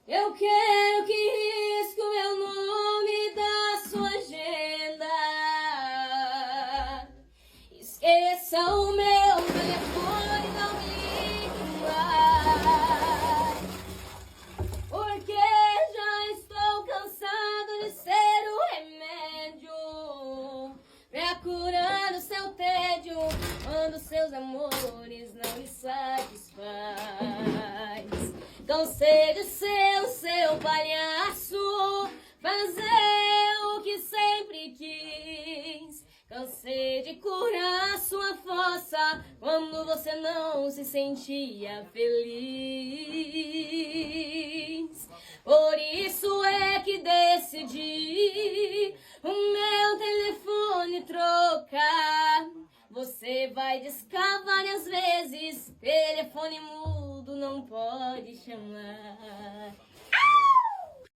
Eu quero que risque o meu nome da sua agenda. Esqueça o meu telefone, não me ligue mais. Porque já estou cansado de ser o remédio pra curar o seu tédio quando seus amores não me satisfaz. Cansei de ser o seu palhaço, fazer o que sempre quis. Cansei de curar sua fossa quando você não se sentia feliz. Por isso é que decidi o meu telefone trocar. Você vai discar várias vezes, telefone mudo não pode chamar.